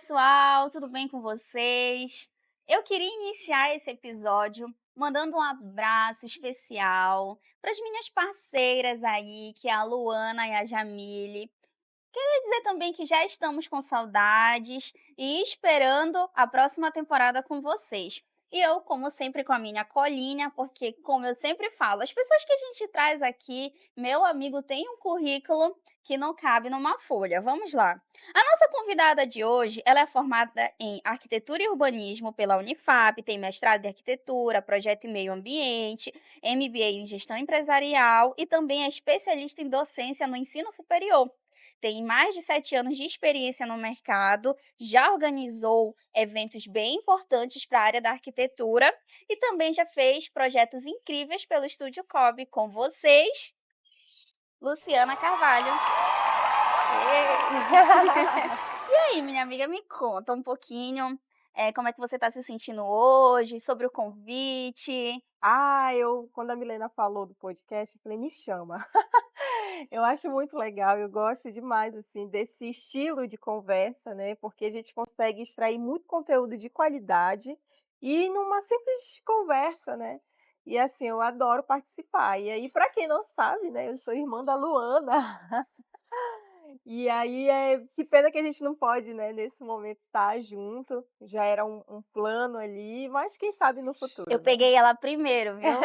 pessoal, tudo bem com vocês? Eu queria iniciar esse episódio mandando um abraço especial para as minhas parceiras aí, que é a Luana e a Jamile. Queria dizer também que já estamos com saudades e esperando a próxima temporada com vocês. E eu, como sempre, com a minha colinha, porque, como eu sempre falo, as pessoas que a gente traz aqui, meu amigo, tem um currículo que não cabe numa folha. Vamos lá. A nossa convidada de hoje, ela é formada em Arquitetura e Urbanismo pela Unifap, tem mestrado em Arquitetura, Projeto e Meio Ambiente, MBA em Gestão Empresarial e também é especialista em docência no ensino superior. Tem mais de 7 anos de experiência no mercado, já organizou eventos bem importantes para a área da arquitetura e também já fez projetos incríveis pelo Estúdio Cobb com vocês, Luciana Carvalho. Ê! E aí, minha amiga, me conta um pouquinho, como é que você está se sentindo hoje, sobre o convite. Quando a Milena falou do podcast, eu falei: "Me chama". Eu acho muito legal, eu gosto demais, assim, desse estilo de conversa, né, porque a gente consegue extrair muito conteúdo de qualidade e numa simples conversa, né. E, assim, eu adoro participar. E aí, para quem não sabe, né, eu sou irmã da Luana. E aí, que pena que a gente não pode, né, nesse momento estar junto, já era um plano ali, mas quem sabe no Eu futuro, né. peguei ela primeiro, viu?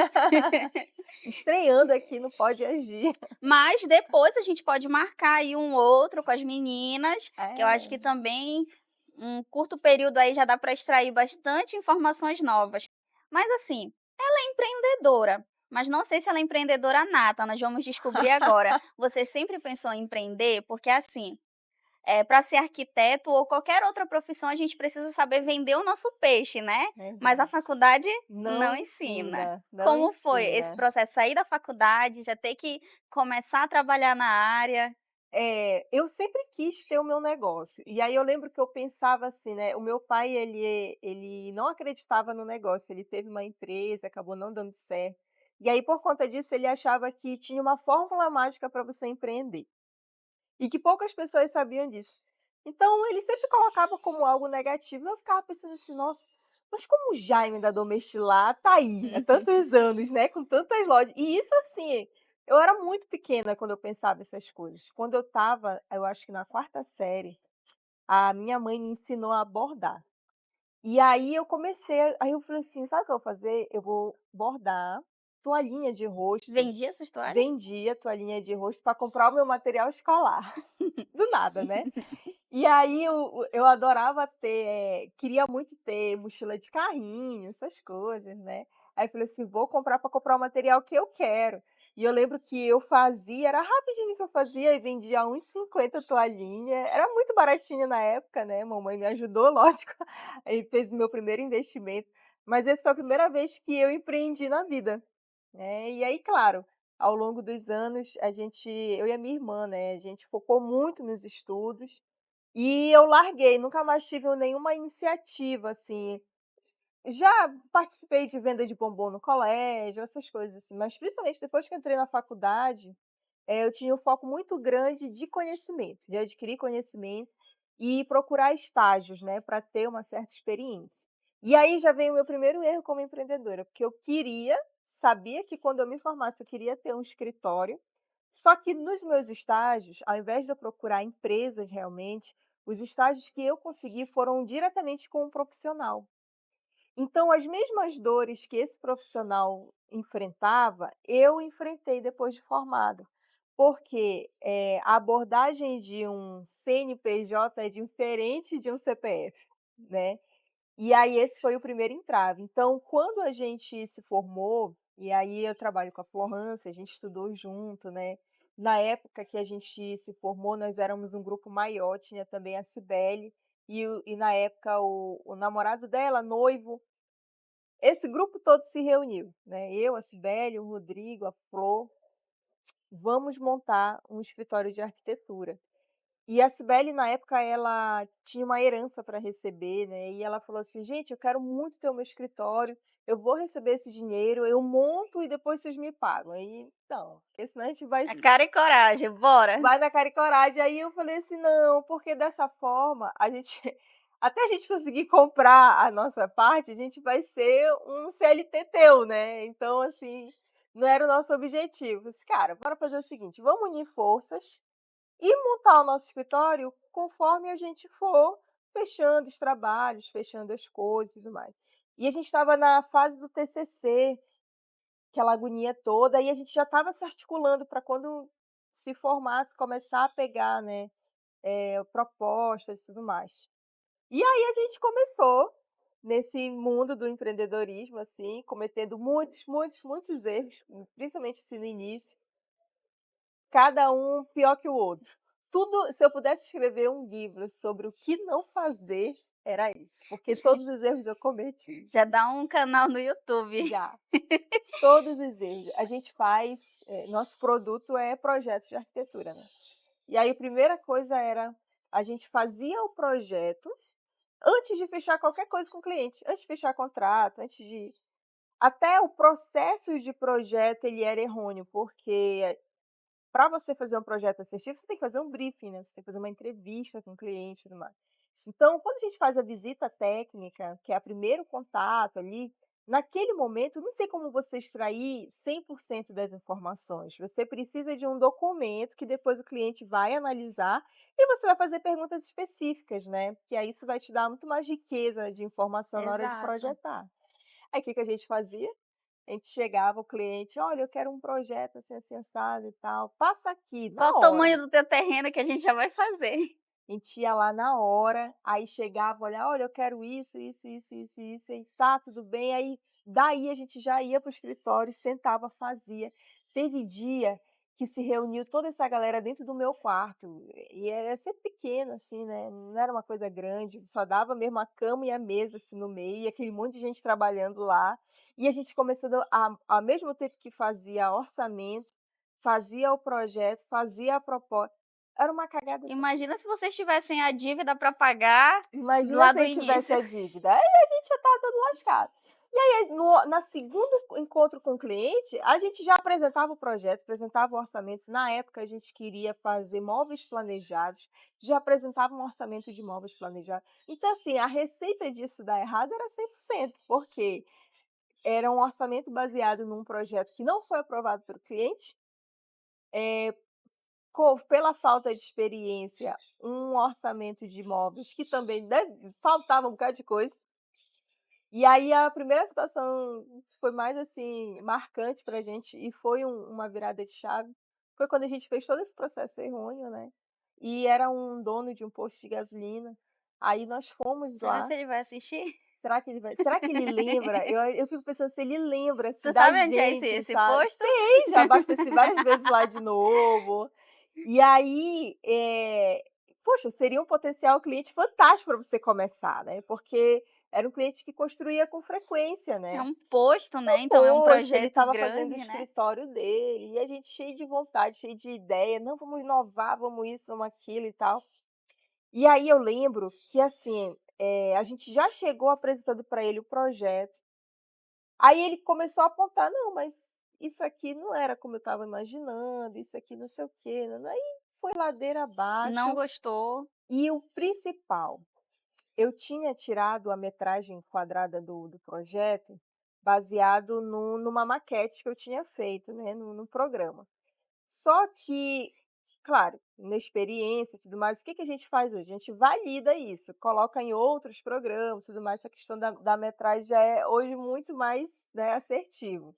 Estreando aqui no Pode Agir. Mas depois a gente pode marcar aí um outro com as meninas, que eu acho É, que também um curto período aí já dá para extrair bastante informações novas. Mas assim, ela é empreendedora, mas não sei se ela é empreendedora nata, nós vamos descobrir agora. Você sempre pensou em empreender? Porque assim, para ser arquiteto ou qualquer outra profissão, a gente precisa saber vender o nosso peixe, né? Mas a verdade. faculdade Não não ensina. ensina, não Como foi esse ensina. processo? Sair da faculdade, já ter que começar a trabalhar na área? Eu sempre quis ter o meu negócio, e aí eu lembro que eu pensava assim, né, o meu pai ele não acreditava no negócio, ele teve uma empresa, acabou não dando certo, e aí por conta disso ele achava que tinha uma fórmula mágica para você empreender, e que poucas pessoas sabiam disso. Então ele sempre colocava como algo negativo, e eu ficava pensando assim: "Nossa, mas como o Jaime da Domestilar tá aí há tantos anos, né, com tantas lojas", e isso assim, eu era muito pequena quando eu pensava essas coisas. Quando eu estava, eu acho que na quarta série, a minha mãe me ensinou a bordar. E aí eu falei assim: "Sabe o que eu vou fazer? Eu vou bordar toalhinha de rosto". Vendia essas toalhas? Vendia toalhinha de rosto para comprar o meu material escolar. Do nada, né. E aí eu adorava ter, queria muito ter mochila de carrinho, essas coisas, né. Aí eu falei assim: "Vou comprar para comprar o material que eu quero". E eu lembro que eu fazia, era rapidinho que eu fazia e vendia a 1,50 toalhinha, era muito baratinho na época, né, mamãe me ajudou, lógico, aí fez o meu primeiro investimento, mas essa foi a primeira vez que eu empreendi na vida, né. E aí, claro, ao longo dos anos eu e a minha irmã, né, a gente focou muito nos estudos, e eu larguei, nunca mais tive nenhuma iniciativa, assim. Já participei de venda de bombom no colégio, essas coisas assim, mas principalmente depois que eu entrei na faculdade, eu tinha um foco muito grande de conhecimento, de adquirir conhecimento e procurar estágios, né, para ter uma certa experiência. E aí já veio o meu primeiro erro como empreendedora, porque eu sabia que quando eu me formasse eu queria ter um escritório, só que nos meus estágios, ao invés de eu procurar empresas realmente, os estágios que eu consegui foram diretamente com um profissional. Então, as mesmas dores que esse profissional enfrentava, eu enfrentei depois de formado, porque, a abordagem de um CNPJ é diferente de um CPF, né. E aí esse foi o primeiro entrave. Então, quando a gente se formou, e aí eu trabalho com a Florância, a gente estudou junto, né. Na época que a gente se formou, nós éramos um grupo maior, tinha também a Cibele, e na época o namorado dela, noivo, esse grupo todo se reuniu, né, eu, a Cibele, o Rodrigo, a Flor, vamos montar um escritório de arquitetura. E a Cibele, na época, ela tinha uma herança para receber, né, e ela falou assim: "Gente, eu quero muito ter o meu escritório, eu vou receber esse dinheiro, eu monto e depois vocês me pagam". Aí, não, porque senão a gente A cara e coragem, bora! vai na cara e coragem. Aí eu falei assim: "Não, porque dessa forma a gente até a gente conseguir comprar a nossa parte, a gente vai ser um CLT teu, né. Então, assim, não era o nosso objetivo. Disse: "Cara, bora fazer o seguinte, vamos unir forças e montar o nosso escritório conforme a gente for fechando os trabalhos, fechando as coisas e tudo mais". E a gente estava na fase do TCC, aquela agonia toda, e a gente já estava se articulando para quando se formasse, começar a pegar, né, propostas e tudo mais. E aí a gente começou nesse mundo do empreendedorismo, assim, cometendo muitos, muitos, muitos erros, principalmente assim no início, cada um pior que o outro. Tudo, se eu pudesse escrever um livro sobre o que não fazer, era isso, porque todos os erros eu cometi. Já dá um canal no YouTube. Já. Todos os erros. A gente faz, nosso produto é projetos de arquitetura, né. E aí a primeira coisa era, a gente fazia o projeto antes de fechar qualquer coisa com o cliente, antes de fechar contrato, antes de até o processo de projeto ele era errôneo, porque para você fazer um projeto assertivo, você tem que fazer um briefing, né, você tem que fazer uma entrevista com o cliente e tudo mais. Então, quando a gente faz a visita técnica, que é o primeiro contato ali, naquele momento não tem como você extrair 100% das informações, você precisa de um documento que depois o cliente vai analisar e você vai fazer perguntas específicas, né, porque aí isso vai te dar muito mais riqueza de informação na hora de Exato. projetar. Aí o que que a gente fazia? A gente chegava, o cliente: "Olha, eu quero um projeto assim, assim, assado e tal, passa aqui", Qual na o hora. tamanho do teu terreno que a gente já vai fazer? A gente ia lá na hora, aí chegava, "Olha, eu quero isso, isso, isso, isso, isso", aí "Tá, tudo bem", aí daí a gente já ia para o escritório, sentava, fazia. Teve dia que se reuniu toda essa galera dentro do meu quarto, e era sempre pequeno, assim, né, não era uma coisa grande, só dava mesmo a cama e a mesa, assim, no meio, e aquele monte de gente trabalhando lá, e a gente começando a ao mesmo tempo que fazia orçamento, fazia o projeto, fazia a proposta, era uma cagada só. Imagina se vocês tivessem a dívida para pagar Imagina lá se do a gente tivesse início. a dívida, aí a gente já estava todo lascado. E aí no na segundo encontro com o cliente, a gente já apresentava o projeto, apresentava o orçamento, na época a gente queria fazer móveis planejados, já apresentava um orçamento de móveis planejados. Então assim, a receita disso dar errado era 100%, porque era um orçamento baseado num projeto que não foi aprovado pelo cliente, pela falta de experiência, um orçamento de imóveis que também, né, faltava um bocado de coisa. E aí a primeira situação foi mais, assim, marcante pra gente e foi uma virada de chave, foi quando a gente fez todo esse processo errôneo, né, e era um dono de um posto de gasolina, aí nós fomos Será lá, se ele vai assistir? será que ele lembra? Eu fico pensando se ele lembra, assim, Tu da sabe onde é esse gente, esse sabe. posto? Sei, já abasteci várias vezes lá de novo. E aí, poxa, seria um potencial cliente fantástico para você começar, né, porque era um cliente que construía com frequência, É né. um posto, né, então é um Poxa, ele projeto estava fazendo o grande, né. escritório dele, e a gente cheio de vontade, cheio de ideia, "Não, vamos inovar, vamos isso, vamos aquilo e tal". E aí eu lembro que, assim, a gente já chegou apresentando para ele o projeto, aí ele começou a apontar: "Não, mas isso aqui não era como eu estava imaginando, isso aqui não sei o quê", aí foi ladeira Não abaixo. gostou, E o principal, eu tinha tirado a metragem quadrada do projeto baseado numa maquete que eu tinha feito, né, no programa. Só que, claro, na experiência e tudo mais, o que que a gente faz hoje? A gente valida isso, coloca em outros programas, tudo mais, essa questão da metragem já é hoje muito mais, né, assertivo.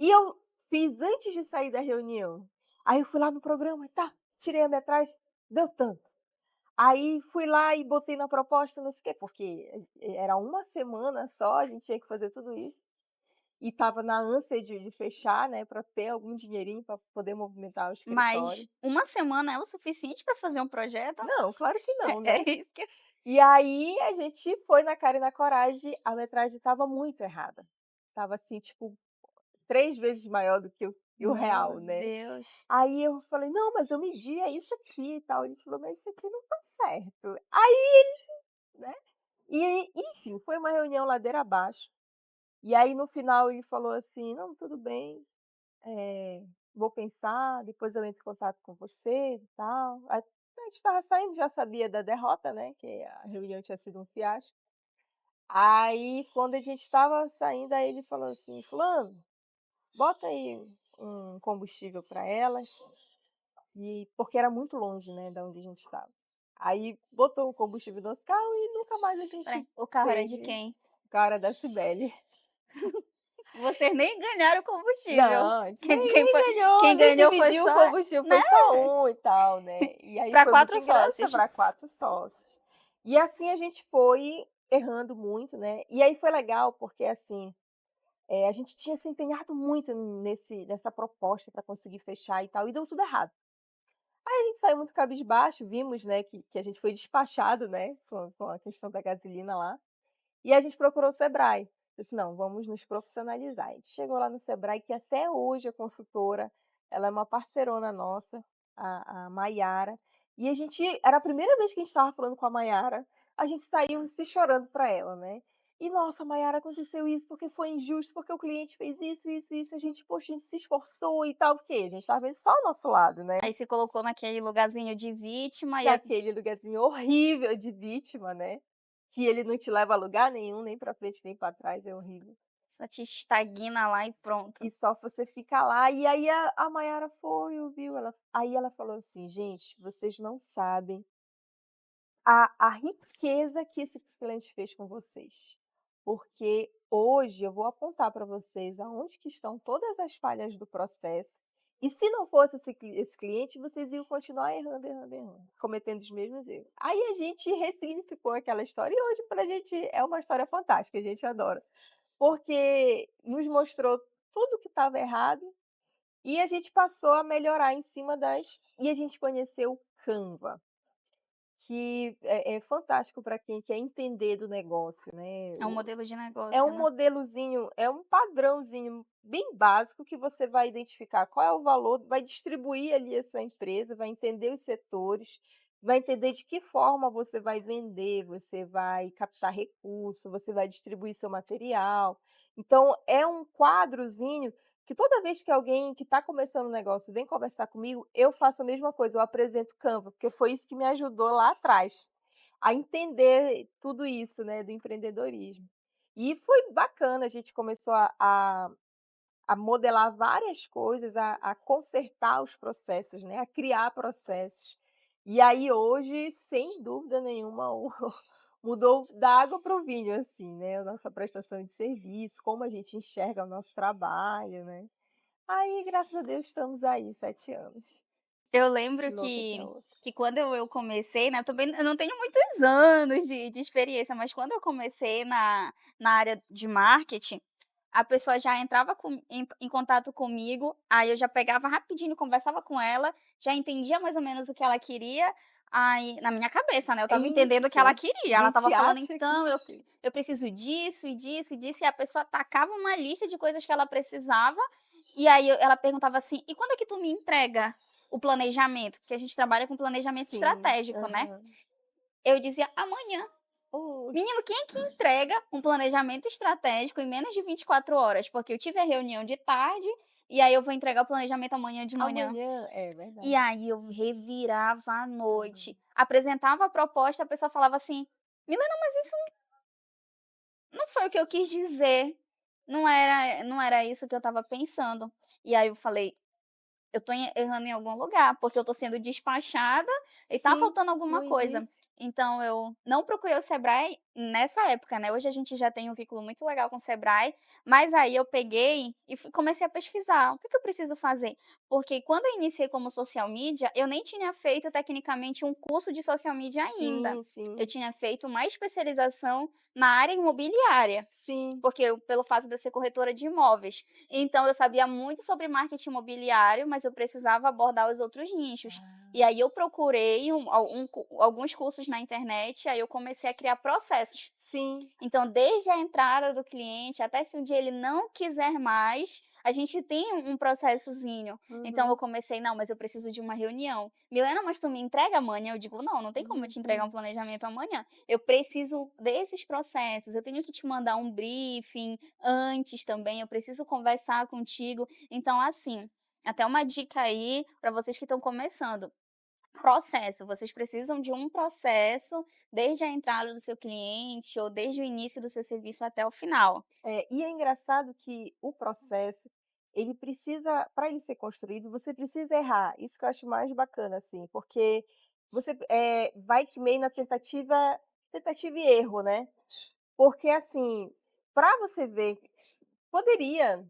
E eu fiz antes de sair da reunião. Aí eu fui lá no programa, tá, tirei a metragem, deu tanto. Aí fui lá e botei na proposta, não sei o quê, porque era uma semana só, a gente tinha que fazer tudo isso. E estava na ânsia de fechar, né, para ter algum dinheirinho para poder movimentar o mas escritório. uma semana é o suficiente para fazer um projeto? Não, claro que não, né. É isso que eu E aí a gente foi na cara e na coragem, a metragem estava muito errada. Estava assim, tipo, 3 vezes maior do que o Meu real, né. Deus. Aí eu falei: "Não, mas eu medi, é isso aqui e tal". Ele falou: "Mas isso aqui não tá certo". Aí, né, e enfim, foi uma reunião ladeira abaixo. E aí no final ele falou assim: "Não, tudo bem, vou pensar, depois eu entro em contato com você e tal". Até gente estava saindo, já sabia da derrota, né, que a reunião tinha sido um fiasco. Aí, quando a gente estava saindo, aí ele falou assim: "Fulano, bota aí um combustível para elas", e porque era muito longe, né, da onde a gente estava. Aí botou o combustível no nosso carro e nunca mais a Peraí, gente o carro era de teve quem? o cara da Cibele. Vocês nem ganharam combustível. Não, a gente Quem nem quem foi ganhou, quem nem ganhou foi dividiu o só, combustível, né, foi só um e tal, né. E aí para foi muito 4 engraçado sócios. para 4 sócios. E assim a gente foi errando muito, né. E aí foi legal porque, assim, a gente tinha se empenhado muito nessa proposta para conseguir fechar e tal, e deu tudo errado. Aí a gente saiu muito cabisbaixo, vimos, né, que a gente foi despachado, né, com a questão da gasolina lá. E a gente procurou o Sebrae. Disse: "Não, vamos nos profissionalizar". A gente chegou lá no Sebrae, que até hoje a consultora, ela é uma parceirona nossa, a Maiara, e a gente era a primeira vez que a gente estava falando com a Maiara, a gente saiu se chorando para ela, né. E: "Nossa, Maiara, aconteceu isso, porque foi injusto, porque o cliente fez isso, isso, isso, a gente, poxa, a gente se esforçou e tal", porque a gente estava vendo só o nosso lado, né. Aí se colocou naquele lugarzinho de vítima Que e é a aquele lugarzinho horrível de vítima, né, que ele não te leva a lugar nenhum, nem para frente nem para trás, é horrível. só te estagna lá e pronto. E só você fica lá, e aí a Maiara foi, ouviu, ela falou assim: "Gente, vocês não sabem a riqueza que esse cliente fez com vocês, porque hoje eu vou apontar para vocês aonde que estão todas as falhas do processo, e se não fosse esse cliente, vocês iam continuar errando, errando, errando, cometendo os mesmos erros". Aí a gente ressignificou aquela história e hoje pra gente é uma história fantástica, a gente adora, porque nos mostrou tudo que estava errado e a gente passou a melhorar em cima e a gente conheceu o Canva, que é fantástico para quem quer entender do negócio, né. É um modelo de É negócio, um né. modelozinho, é um padrãozinho bem básico que você vai identificar qual é o valor, vai distribuir ali a sua empresa, vai entender os setores, vai entender de que forma você vai vender, você vai captar recurso, você vai distribuir seu material. Então é um quadrozinho que toda vez que alguém que está começando um negócio vem conversar comigo, eu faço a mesma coisa, eu apresento Canva, porque foi isso que me ajudou lá atrás, a entender tudo isso, né, do empreendedorismo. E foi bacana, a gente começou a modelar várias coisas, a consertar os processos, né, a criar processos. E aí hoje, sem dúvida nenhuma, mudou da água para o vinho, assim, né, a nossa prestação de serviço, como a gente enxerga o nosso trabalho, né. Aí, graças a Deus, estamos aí 7 anos, Eu lembro piloto até que outro. quando eu comecei, né, eu não tenho muitos anos de experiência, mas quando eu comecei na área de marketing, a pessoa já entrava em contato comigo, aí eu já pegava rapidinho, conversava com ela, já entendia mais ou menos o que ela queria, aí na minha cabeça, né, eu É estava entendendo o que ela isso, a queria. Ela estava gente falando: acha "Então, que eu preciso disso e disso e disso", e a pessoa tacava uma lista de coisas que ela precisava, e aí ela perguntava assim: "E quando é que tu me entrega o planejamento?", porque a gente trabalha com planejamento sim, estratégico, né. aham. Eu dizia: "Amanhã". Oxe. Menino, quem é que entrega um planejamento estratégico em menos de 24 horas? Porque eu tive a reunião de tarde, e aí eu vou entregar o planejamento amanhã de manhã. Amanhã é E verdade. aí eu revirava à Aham. noite, apresentava a proposta, a pessoa falava assim: "Milena, mas isso não foi o que eu quis dizer, não era isso que eu estava pensando". E aí eu falei: "Eu tô errando em algum lugar, porque eu tô sendo despachada e tá Sim, faltando alguma no coisa". início. Então eu não procurei o Sebrae nessa época, né, hoje a gente já tem um vínculo muito legal com o Sebrae, mas aí eu peguei e comecei a pesquisar, o que que eu preciso fazer? Porque quando eu iniciei como social media, eu nem tinha feito tecnicamente um curso de social media ainda, Sim, eu sim, tinha feito uma especialização na área imobiliária. sim. Porque pelo fato de eu ser corretora de imóveis. Então eu sabia muito sobre marketing imobiliário, mas eu precisava abordar os outros nichos. E Ah, aí eu procurei alguns cursos na internet, aí eu comecei a criar processos. sim. Então, desde a entrada do cliente até se um dia ele não quiser mais, a gente tem um processozinho. Então eu Uhum, comecei: "Não, mas eu preciso de uma reunião". "Milena, mas tu me entrega amanhã?". Eu digo: "Não, não tem como eu te entregar um uhum. planejamento amanhã. Eu preciso desses processos, eu tenho que te mandar um briefing antes também, eu preciso conversar contigo". Então, assim, até uma dica aí para vocês que estão começando. processo, vocês precisam de um processo desde a entrada do seu cliente ou desde o início do seu serviço até o final. E é engraçado que o processo, ele precisa para ele ser construído, você precisa errar, isso que eu acho mais bacana, assim, porque você, vai que meio na tentativa e erro, né. Porque, assim, para você ver poderia,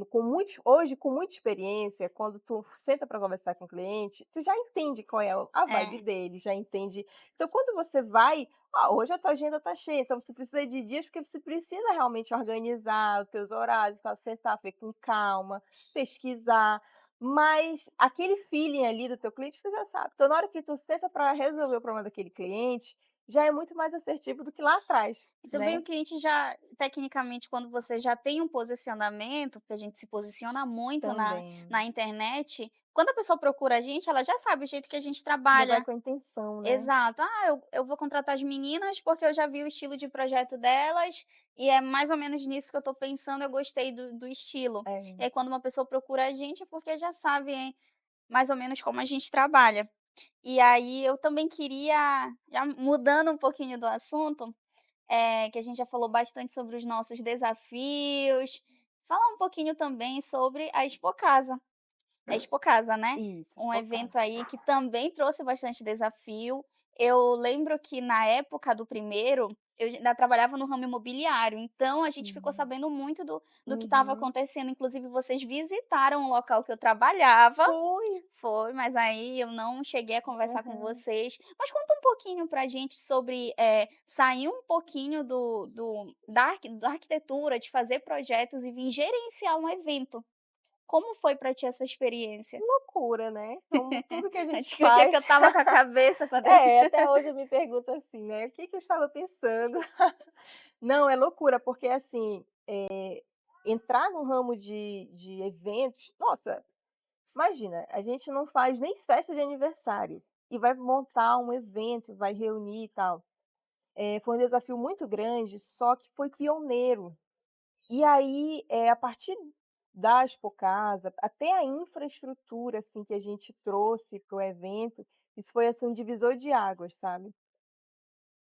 com muito hoje, com muita experiência, quando tu senta para conversar com o cliente, tu já entende qual é a vibe É. dele, já entende. Então quando você vai: "Ah, hoje a tua agenda tá cheia", então você precisa de dias, porque você precisa realmente organizar os teus horários, tal, sentar, ver com calma, pesquisar, mas aquele feeling ali do teu cliente tu já sabe. Então na hora que tu senta para resolver o problema daquele cliente, já é muito mais assertivo do que lá atrás, E também né. o cliente já tecnicamente, quando você já tem um posicionamento, porque a gente se posiciona muito na Também. internet, quando a pessoa procura a gente, ela já sabe o jeito que a gente Já vai trabalha. com a intenção, né. Exato. "Ah, eu vou contratar as meninas, porque eu já vi o estilo de projeto delas, e é mais ou menos nisso que eu estou pensando, eu gostei do estilo". E É. aí quando uma pessoa procura a gente, é porque já sabe, mais ou menos como a gente trabalha. E aí eu também queria, já mudando um pouquinho do assunto, que a gente já falou bastante sobre os nossos desafios, falar um pouquinho também sobre a Expocasa. A Expocasa, né, Isso, um focar. evento aí que também trouxe bastante desafio. Eu lembro que na época do primeiro, eu ainda trabalhava no ramo imobiliário, então a gente ficou Sim. sabendo muito do que estava Uhum. acontecendo, inclusive vocês visitaram o local que eu trabalhava. Foi. Foi, mas aí eu não cheguei a conversar com Aham. vocês. Mas conta um pouquinho pra gente sobre, sair um pouquinho da arquitetura, de fazer projetos e vir gerenciar um evento. Como foi pra ti essa experiência? Loucura, né, como tudo que a gente Acho que o dia que eu faz. estava com a cabeça quando eu Até hoje eu me pergunto assim, né, o que que eu estava pensando. Não, é loucura, porque assim, entrar no ramo de eventos, nossa, imagina, a gente não faz nem festa de aniversário, e vai montar um evento, vai reunir e tal. Foi um desafio muito grande, só que foi pioneiro. E aí, a partir da Expocasa, até a infraestrutura, assim, que a gente trouxe para o evento, isso foi, assim, um divisor de águas, sabe.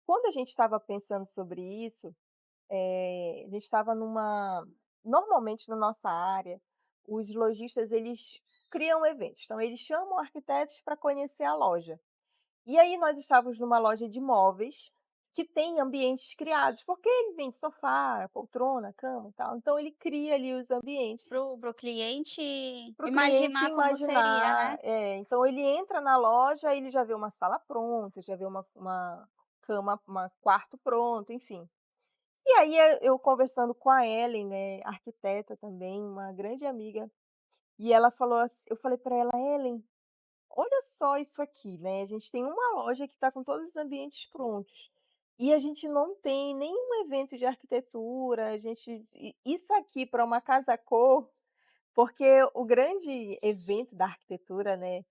Quando a gente estava pensando sobre isso, a gente estava numa normalmente na nossa área, os lojistas eles criam eventos, então eles chamam arquitetos para conhecer a loja. E aí nós estávamos numa loja de móveis, que tem ambientes criados, porque ele vende sofá, poltrona, cama e tal, então ele cria ali os ambientes para o cliente para o cliente imaginar como seria, imaginar. né. Então ele entra na loja, ele já vê uma sala pronta, já vê uma cama, uma quarto pronto, enfim. E aí eu conversando com a Ellen, né, arquiteta também, uma grande amiga, e ela falou eu falei para ela: "Ellen, olha só isso aqui, né, a gente tem uma loja que está com todos os ambientes prontos, e a gente não tem nenhum evento de arquitetura, a gente isso aqui para uma casa cor", porque o grande evento da arquitetura, né,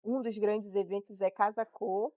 um dos grandes eventos é Casa Cor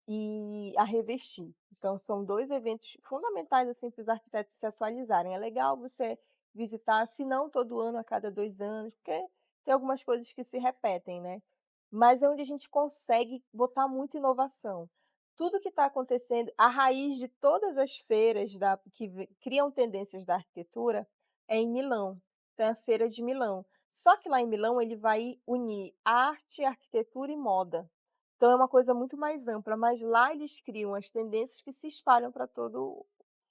e a Revestir. Então são 2 eventos fundamentais, assim, para os arquitetos se atualizarem. É legal você visitar, se não todo ano, a cada 2 anos, porque tem algumas coisas que se repetem, né. Mas é onde a gente consegue botar muita inovação. Tudo que está acontecendo, a raiz de todas as feiras que criam tendências da arquitetura é em Milão. Então é a Feira de Milão. Só que lá em Milão ele vai unir arte, arquitetura e moda. Então é uma coisa muito mais ampla, mas lá eles criam as tendências que se espalham para todo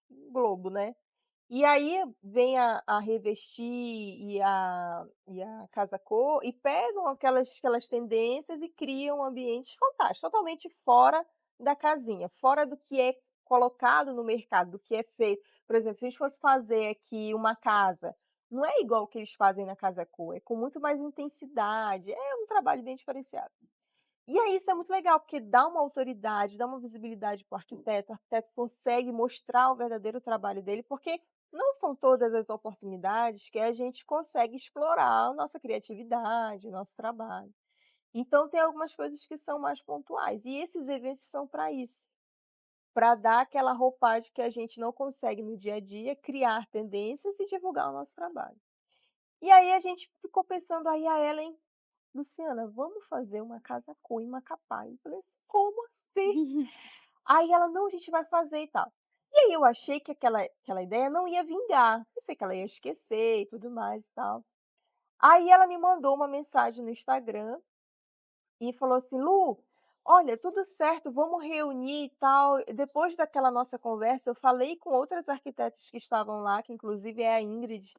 o globo, né. E aí vem a Revestir e a Casa Cor e pegam aquelas tendências e criam ambientes fantásticos, totalmente fora da casinha, fora do que é colocado no mercado, do que é feito. Por exemplo, se a gente fosse fazer aqui uma casa, não é igual o que eles fazem na Casa Cor, é com muito mais intensidade, é um trabalho bem diferenciado. E aí isso é muito legal, porque dá uma autoridade, dá uma visibilidade para o arquiteto consegue mostrar o verdadeiro trabalho dele, porque não são todas as oportunidades que a gente consegue explorar a nossa criatividade, o nosso trabalho. Então tem algumas coisas que são mais pontuais, e esses eventos são para isso, para dar aquela roupagem que a gente não consegue no dia a dia, criar tendências e divulgar o nosso trabalho. E aí a gente ficou pensando, aí a Ellen Luciana, vamos fazer uma casa cor em Macapá. Eu falei assim, como assim? Aí ela, não, a gente vai fazer e tal. E aí eu achei que aquela ideia não ia vingar. Pensei que ela ia esquecer e tudo mais e tal. Aí ela me mandou uma mensagem no Instagram e falou assim: Lu, olha, tudo certo, vamos reunir e tal. Depois daquela nossa conversa, eu falei com outras arquitetas que estavam lá, que inclusive é a Ingrid,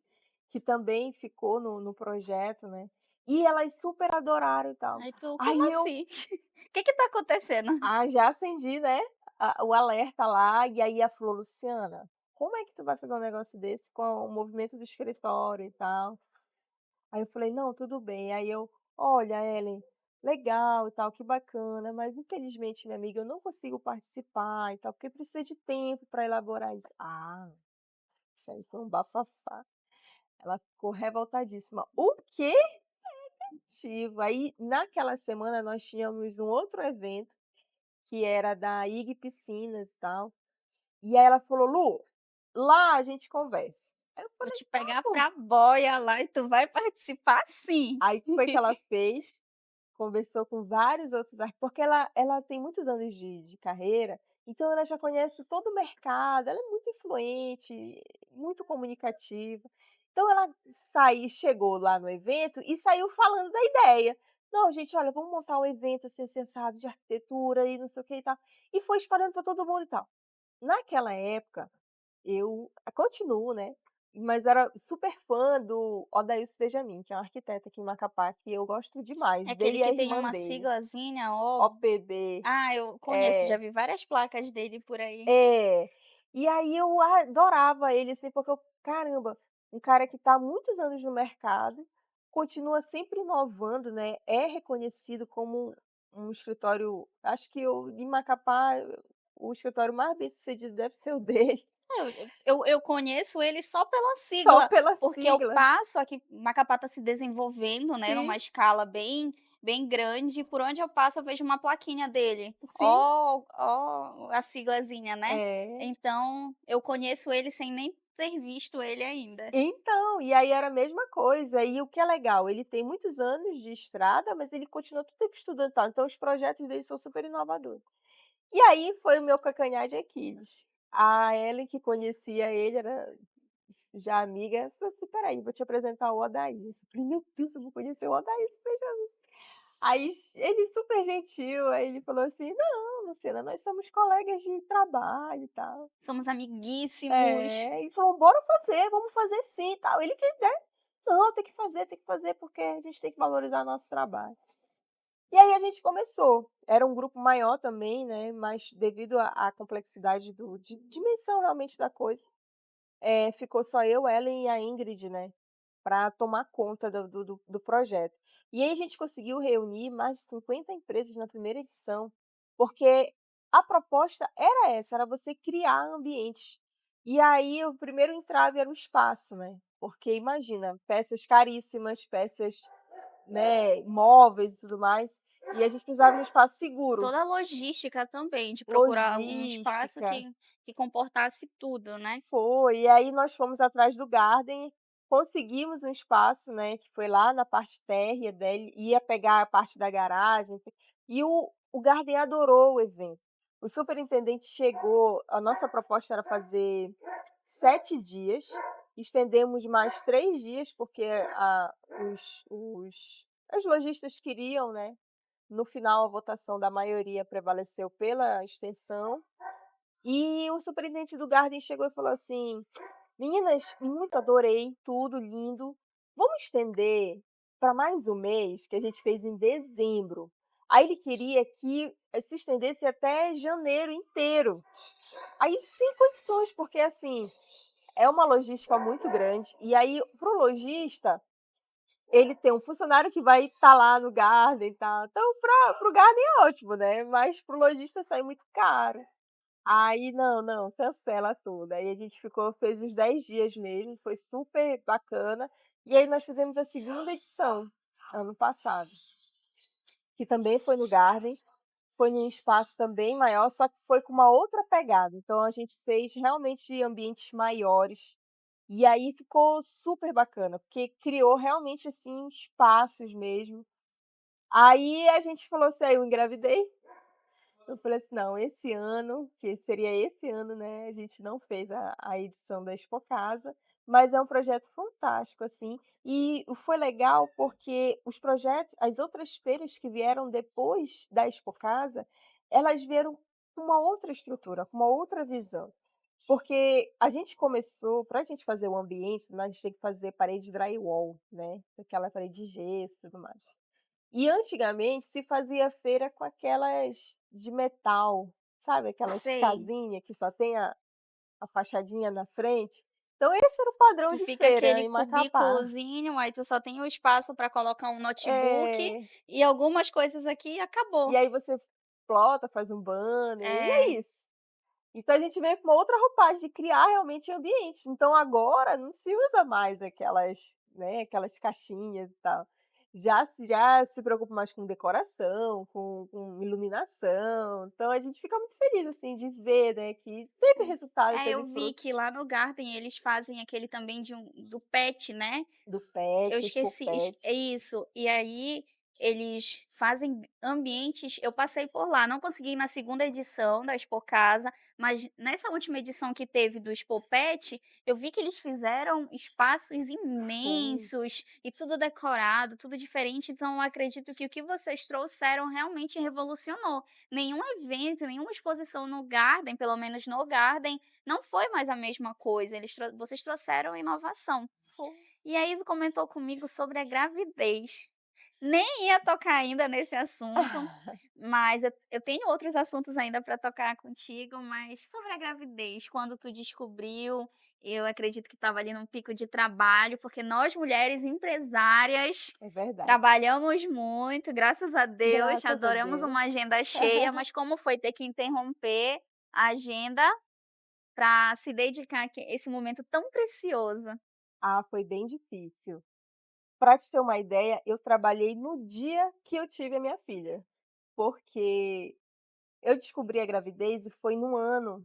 que também ficou no projeto, né? E elas super adoraram e tal. Aí tu: "Como Aí eu assim? O que que tá acontecendo?" já acendi, né, o alerta lá, e aí ela falou: Luciana, como é que tu vai fazer um negócio desse com o movimento do escritório e tal? Aí eu falei: "Não, tudo bem". Aí eu: "Olha, Ellen, legal e tal, que bacana, mas infelizmente, minha amiga, eu não consigo participar e tal, porque precisa de tempo para elaborar isso". Ah, isso aí foi um bafafá. Ela ficou revoltadíssima. "O quê?" Negativo. Aí, naquela semana, nós tínhamos um outro evento, que era da IG Piscinas e tal, e aí ela falou: "Lu, lá a gente conversa". Aí eu "Vou falei: te "Tá pegar bom". pra boia lá e tu vai participar sim." Aí o que foi que ela fez? Conversou com vários outros porque ela tem muitos anos de carreira, então ela já conhece todo o mercado, ela é muito influente, muito comunicativa. Então ela chegou lá no evento e saiu falando da ideia. "Não, gente, olha, vamos montar um evento assim, assim, assado de arquitetura e não sei o que e tal", e foi espalhando para todo mundo e tal. Naquela época, eu continuo, né, mas era super fã do Odailson Benjamin, que é um arquiteto aqui em Macapá, que eu gosto É demais, aquele dele e a que tem irmã uma dele, siglazinha, OPB. eu conheço, já É, vi várias placas dele por aí. é. E aí eu adorava ele, assim, porque eu caramba, um cara que está há muitos anos no mercado, continua sempre inovando, né, é reconhecido como um escritório, acho que em Macapá, o escritório mais bem-sucedido deve ser o dele, Eu conheço ele só pela só sigla, pela porque eu sigla. passo aqui Macapá está se desenvolvendo, né, Sim, numa escala bem grande, por onde eu passo eu vejo uma plaquinha dele. sim. Ó a siglazinha, né. É. Então, eu conheço ele sem nem ter visto ele ainda. Então, e aí era a mesma coisa, e o que é legal, ele tem muitos anos de estrada, mas ele continua todo tempo estudando e tal, então os projetos dele são super inovadores. E aí foi o meu calcanhar de Aquiles. A Ellen, que conhecia ele, era já amiga, falou assim: "Espera vou te apresentar o Odaís". Eu falei: "Meu Deus, eu vou conhecer o Odaís, veja isso". Aí ele super gentil, aí ele falou assim: "Não, Luciana, nós somos colegas de trabalho e tal". Somos amiguíssimos. É, e falou: "Bora fazer, vamos fazer sim e tal". Ele quer, né, "Não, tem que fazer, porque a gente tem que valorizar nosso trabalho". E aí a gente começou. Era um grupo maior também, né, mas devido à complexidade de dimensão realmente da coisa, ficou só eu, Ellen e a Ingrid, né, para tomar conta do projeto. E aí a gente conseguiu reunir mais de 50 empresas na primeira edição, porque a proposta era essa, era você criar ambientes. E aí o primeiro entrave era o espaço, né, porque imagina, peças caríssimas, peças, né, móveis e tudo mais, e a gente precisava de um espaço seguro, Toda a logística também, de procurar um espaço logística. que comportasse tudo, né. Foi, e aí nós fomos atrás do Garden, conseguimos um espaço, né, que foi lá na parte térrea dele, ia pegar a parte da garagem, e o Garden adorou o evento. O superintendente chegou, a nossa proposta era fazer 7 dias, estendemos mais 3 dias, porque os lojistas queriam, né, no final a votação da maioria prevaleceu pela extensão, e o superintendente do Garden chegou e falou assim: "Meninas, muito adorei, tudo lindo. Vamos estender para mais um mês, que a gente fez em dezembro". Aí ele queria que se estendesse até janeiro inteiro. Aí sem condições, porque assim, é uma logística muito grande. E aí, para o lojista, ele tem um funcionário que vai estar lá no Garden e tal. Então, para o Garden é ótimo, né? Mas para o lojista sai muito caro. Aí não, não, cancela tudo. Aí a gente fez os 10 dias mesmo, foi super bacana. E aí nós fizemos a segunda edição, ano passado, que também foi no Garden, foi num espaço também maior, só que foi com uma outra pegada. Então a gente fez realmente ambientes maiores. E aí ficou super bacana, porque criou realmente assim espaços mesmo. Aí a gente falou assim, aí eu engravidei. Eu falei assim: "Não, esse ano, que seria esse ano, né, a gente não fez a edição da Expocasa, mas é um projeto fantástico, assim". E foi legal porque os projetos as outras feiras que vieram depois da Expocasa, elas vieram com uma outra estrutura, com uma outra visão. Porque a gente começou para a gente fazer o ambiente, né, a gente tem que fazer parede drywall, né, aquela parede de gesso e tudo mais. E antigamente se fazia feira com aquelas de metal, sabe aquelas Sei. casinha que só tem a fachadinha na frente? Então esse era o padrão Que de fica feira aquele em Macapá. cubículozinho, aí tu só tem o espaço para colocar um notebook É, e algumas coisas aqui e e acabou. aí você plota, faz um banner, e é É. isso. Então a gente veio com uma outra roupagem de criar realmente ambientes. Então agora não se usa mais aquelas, né, aquelas caixinhas e tal. Já se preocupa mais com decoração, com iluminação. Então a gente fica muito feliz, assim, de ver, né, que teve resultado, É, eu teve vi que frutos lá no Garden eles fazem aquele também do pet, né. do Eu PET, Expo esqueci é PET. isso. E aí, eles fazem ambientes eu passei por lá, não consegui ir na segunda edição da Expo Casa, mas nessa última edição que teve do Expo Pet, eu vi que eles fizeram espaços Foi, imensos e tudo decorado, tudo diferente, então eu acredito que o que vocês trouxeram realmente revolucionou. Nenhum evento, nenhuma exposição no Garden, pelo menos no Garden, não foi mais a mesma coisa, vocês trouxeram inovação. foi. E aí tu comentou comigo sobre a gravidez. Nem ia tocar ainda nesse assunto, mas eu tenho outros assuntos ainda para tocar contigo, mas sobre a gravidez, quando tu descobriu, eu acredito que estava ali num pico de trabalho, porque nós mulheres empresárias É verdade. trabalhamos muito, graças a Deus, Graças a adoramos Deus. uma agenda cheia, mas como foi ter que interromper a agenda para se dedicar a esse momento tão precioso? Ah, foi bem difícil. Para te ter uma ideia, eu trabalhei no dia que eu tive a minha filha, porque eu descobri a gravidez e foi num ano,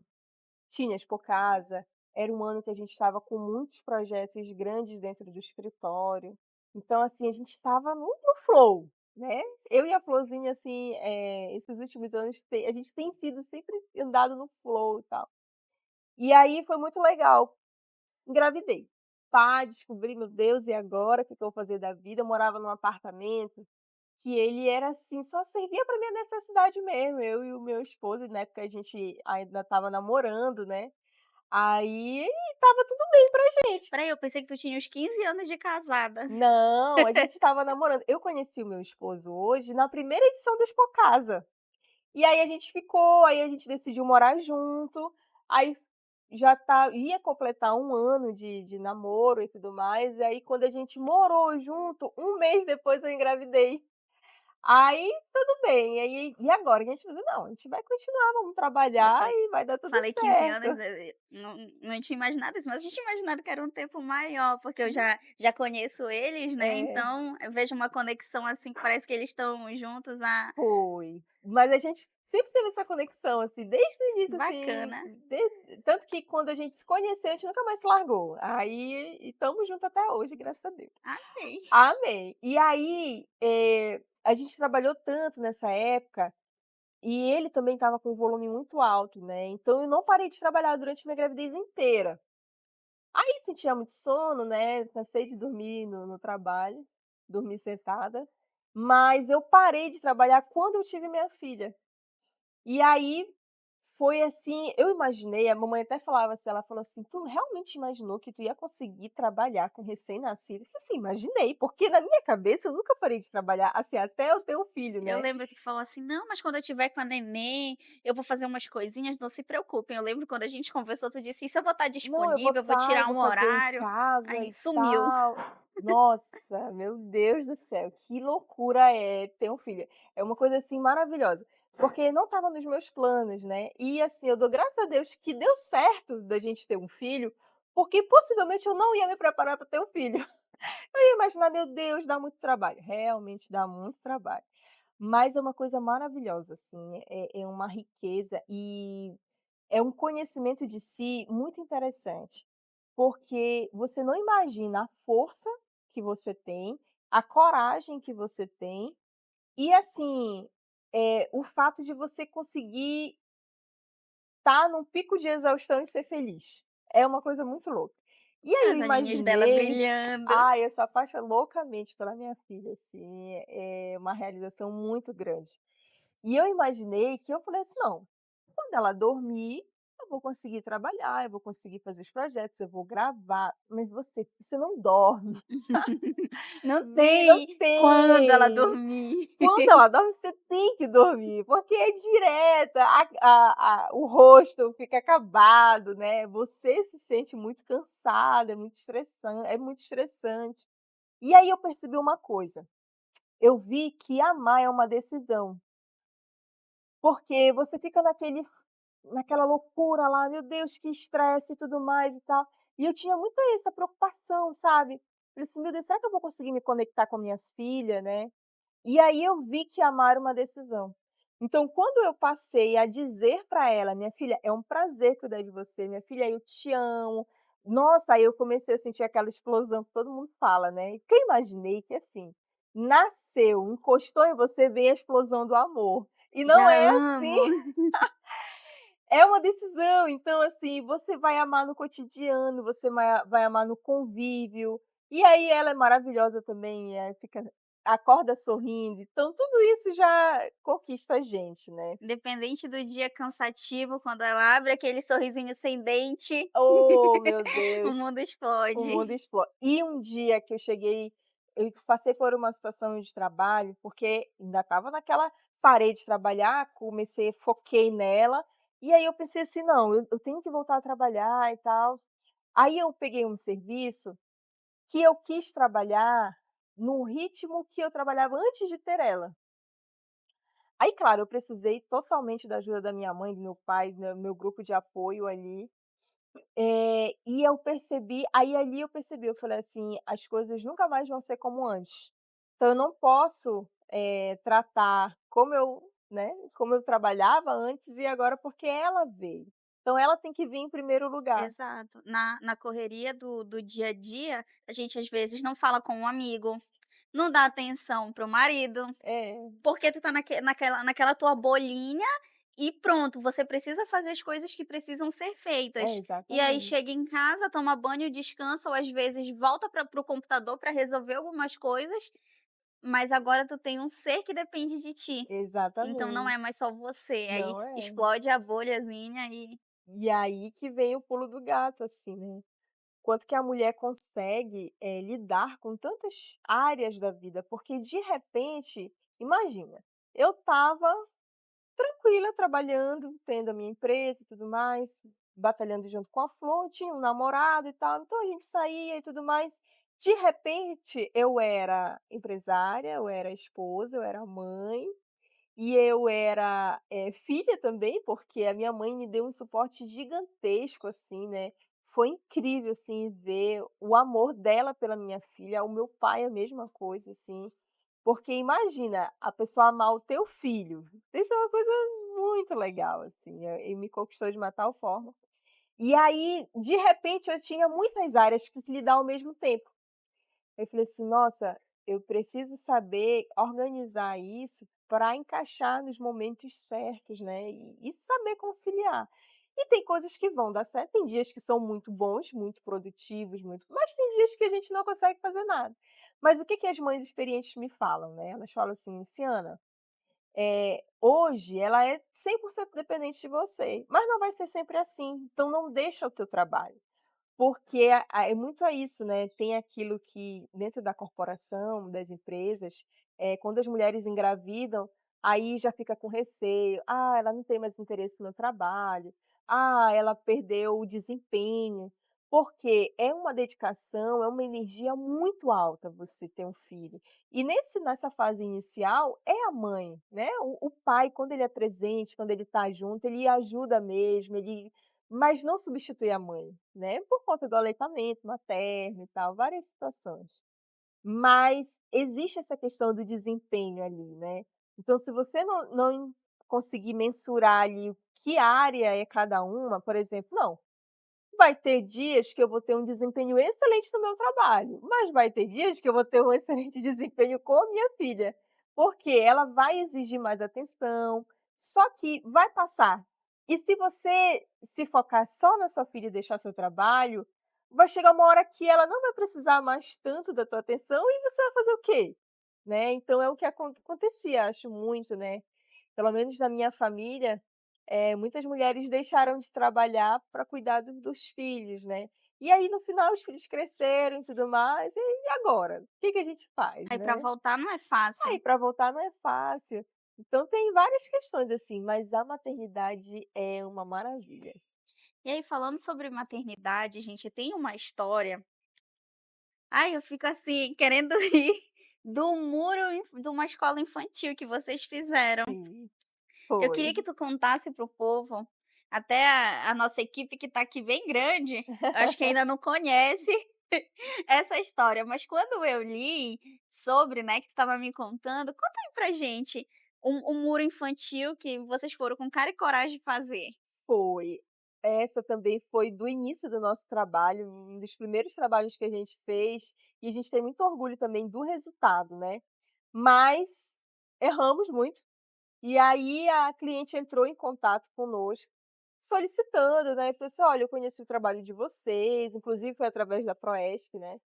tinha Expocasa, era um ano que a gente estava com muitos projetos grandes dentro do escritório, então, assim, a gente estava no flow, né. Eu e a Florzinha, assim, esses últimos anos a gente tem sido sempre andado no flow e tal. E aí foi muito legal, engravidei. Pá, descobri, meu Deus, e agora o que que eu vou fazer da vida? Eu morava num apartamento que ele era assim, só servia para minha necessidade mesmo, eu e o meu esposo, na época a gente ainda estava namorando, né, aí estava tudo bem pra gente. Espera aí, eu pensei que tu tinha uns 15 anos de casada. Não, a gente estava namorando. Eu conheci o meu esposo hoje na primeira edição do Expocasa. E aí a gente ficou, aí a gente decidiu morar junto, aí já ia completar um ano de namoro e tudo mais, e aí quando a gente morou junto, um mês depois eu engravidei. Aí tudo bem, e agora? A gente falou: "Não, a gente vai continuar, vamos Eu trabalhar falei e vai dar tudo falei 15 certo". anos, não tinha imaginado isso, mas eu tinha imaginado que era um tempo maior, porque eu já conheço eles, né, É, então eu vejo uma conexão, assim, que parece que eles estão juntos há foi. Mas a gente sempre teve essa conexão, assim, desde o início, assim, bacana. tanto que quando a gente se conheceu, a gente nunca mais se largou. Aí estamos juntos até hoje, graças a Deus. Amei. Amém. E aí, a gente trabalhou tanto nessa época, e ele também estava com um volume muito alto, né, então eu não parei de trabalhar durante minha gravidez inteira. Aí sentia muito sono, né, cansei de dormir no trabalho, dormir sentada, mas eu parei de trabalhar quando eu tive minha filha. E aí, foi assim, eu imaginei, a mamãe até falava assim, ela falou assim: "Tu realmente imaginou que tu ia conseguir trabalhar com recém-nascido?" Eu falei assim: "Imaginei", porque na minha cabeça eu nunca parei de trabalhar, assim, até eu ter um filho, Eu né. lembro que tu falou assim: "Não, mas quando eu tiver com a neném, eu vou fazer umas coisinhas, não se preocupem". Eu lembro quando a gente conversou, tu disse: "Isso eu vou estar "Não, eu vou disponível, eu vou estar, eu tirar vou um fazer em horário". casa Aí e sumiu. tal". Nossa, meu Deus do céu, que loucura é ter um filho. É uma coisa, assim, maravilhosa, porque não estava nos meus planos, né. E, assim, eu dou graças a Deus que deu certo da gente ter um filho, porque possivelmente eu não ia me preparar para ter um filho. Eu ia imaginar: "Meu Deus, dá muito trabalho". Realmente dá muito trabalho, mas é uma coisa maravilhosa, assim, é uma riqueza e é um conhecimento de si muito interessante, porque você não imagina a força que você tem, a coragem que você tem E assim, o fato de você conseguir estar num pico de exaustão e ser feliz, é uma coisa muito louca. E aí eu As olhinhos dela imaginei brilhando. eu sou apaixonada loucamente pela minha filha, assim, é uma realização muito grande. E eu imaginei que eu falei assim: "Não, quando ela dormir, eu vou conseguir trabalhar, eu vou conseguir fazer os projetos, eu vou gravar", mas você não dorme. Não Não tem quando ela tem. dormir. Quando ela dorme, você tem que dormir, porque é direta, o rosto fica acabado, né, você se sente muito cansada, é muito estressante. E aí eu percebi uma coisa, eu vi que amar é uma decisão, porque você fica naquela loucura lá, "Meu Deus, que estresse e tudo mais e tal", e eu tinha muito essa preocupação, sabe. Falei assim: "Meu Deus, será que eu vou conseguir me conectar com a minha filha, né?". E aí eu vi que amar era uma decisão. Então quando eu passei a dizer para ela: "Minha filha, é um prazer cuidar de você, minha filha, eu te amo". Nossa, aí eu comecei a sentir aquela explosão que todo mundo fala, né, que eu imaginei que, assim, nasceu, encostou em você, vem a explosão do amor. E não Já é assim, amo. é uma decisão. Então, assim, você vai amar no cotidiano, você vai amar no convívio, e aí ela é maravilhosa também, fica acorda sorrindo, então tudo isso já conquista a gente, né. Independente do dia cansativo, quando ela abre aquele sorrisinho sem dente, Oh, meu o Deus, mundo o mundo explode. explode. E um dia que eu passei por uma situação de trabalho, porque ainda estava naquela parei de trabalhar, foquei nela, e aí eu pensei assim: "Não, eu tenho que voltar a trabalhar e tal". Aí eu peguei um serviço que eu quis trabalhar no ritmo que eu trabalhava antes de ter ela. Aí, claro, eu precisei totalmente da ajuda da minha mãe, do meu pai, do meu grupo de apoio ali, e eu percebi aí ali eu percebi, eu falei assim: "As coisas nunca mais vão ser como antes". Então eu não posso, tratar como eu trabalhava antes e agora porque ela veio. Então ela tem que vir em primeiro lugar. Exato. Na correria do dia a dia, a gente às vezes não fala com um amigo, não dá atenção para o marido, É, porque tu tá naquela tua bolinha e pronto, você precisa fazer as coisas que precisam ser feitas. E aí exatamente, chega em casa, toma banho, descansa ou às vezes volta para o computador para resolver algumas coisas, mas agora tu tem um ser que depende de ti. Então não exatamente. é mais só você, aí Não é. explode a bolhazinha e E aí que vem o pulo do gato, assim, né. Quanto que a mulher consegue, lidar com tantas áreas da vida, porque de repente, imagina, eu estava tranquila trabalhando, tendo a minha empresa e tudo mais, batalhando junto com a Flor, tinha um namorado e tal, então a gente saía e tudo mais. De repente eu era empresária, eu era esposa, eu era mãe, e eu era, filha também, porque a minha mãe me deu um suporte gigantesco, assim, né. Foi incrível, assim, ver o amor dela pela minha filha, o meu pai a mesma coisa, assim. Porque imagina, a pessoa amar o teu filho, isso é uma coisa muito legal, assim, e me conquistou de uma tal forma. E aí, de repente, eu tinha muitas áreas que lidar ao mesmo tempo. Eu falei assim: "Nossa, eu preciso saber organizar isso para encaixar nos momentos certos, né, e saber conciliar". E tem coisas que vão dar certo, tem dias que são muito bons, muito produtivos, mas tem dias que a gente não consegue fazer nada. Mas o que que as mães experientes me falam, né, elas falam assim: "Luciana, hoje ela é 100% dependente de você, mas não vai ser sempre assim, então não deixa o teu trabalho". Porque é muito isso, né, tem aquilo que dentro da corporação, das empresas, quando as mulheres engravidam, aí já fica com receio: "Ah, ela não tem mais interesse no trabalho. Ah, ela perdeu o desempenho". Porque é uma dedicação, é uma energia muito alta você ter um filho. E nessa fase inicial, é a mãe, né, o pai quando ele é presente, quando ele está junto, ele ajuda mesmo, mas não substitui a mãe, né, por conta do aleitamento materno e tal, várias situações. Mas existe essa questão do desempenho ali, né. Então se você não conseguir mensurar ali que área é cada uma, por exemplo, não, vai ter dias que eu vou ter um desempenho excelente no meu trabalho, mas vai ter dias que eu vou ter um excelente desempenho com a minha filha. porque ela vai exigir mais atenção, só que vai passar. E se você se focar só na sua filha e deixar seu trabalho, vai chegar uma hora que ela não vai precisar mais tanto da tua atenção e você vai fazer o quê? Né, então é o que acontecia, acho muito, né, pelo menos na minha família, muitas mulheres deixaram de trabalhar para cuidar dos filhos, né. E aí no final os filhos cresceram e tudo mais, e agora? O que que a gente faz, Aí pra né? voltar não é fácil. Aí para voltar não é fácil. Então tem várias questões, assim, mas a maternidade é uma maravilha. E aí falando sobre maternidade, gente, tem uma história, ai eu fico assim querendo rir, do muro de uma escola infantil que vocês fizeram. Sim, Eu queria foi. que tu contasse para o povo, até a nossa equipe que está aqui bem grande, eu acho que ainda não conhece essa história, mas quando eu li sobre, né, que tu estava me contando, conta aí pra gente um muro infantil que vocês foram com cara e coragem de fazer. Foi. Essa também foi do início do nosso trabalho, um dos primeiros trabalhos que a gente fez, e a gente tem muito orgulho também do resultado, né. Mas erramos muito, e aí a cliente entrou em contato conosco, solicitando, né, falou assim: "Olha, eu conheci o trabalho de vocês", inclusive foi através da Proesc, né,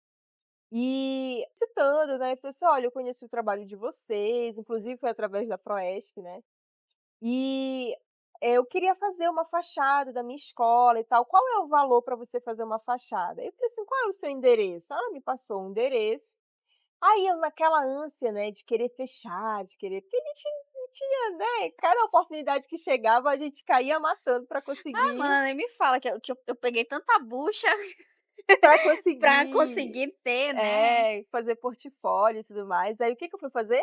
e citando, né, falou assim: "Olha, eu conheci o trabalho de vocês", inclusive foi através da Proesc, né, e eu queria fazer uma fachada da minha escola e tal, qual é o valor para você fazer uma fachada? Eu falei assim: "Qual é o seu endereço?". Ela me passou o endereço, aí eu naquela ânsia, né, de querer fechar, de querer porque a gente não tinha, né, cada oportunidade que chegava a gente caía matando Ah, conseguir mana, nem me fala que eu peguei tanta bucha para pra conseguir conseguir ter, né. fazer portfólio e tudo mais. Aí o que que eu fui fazer?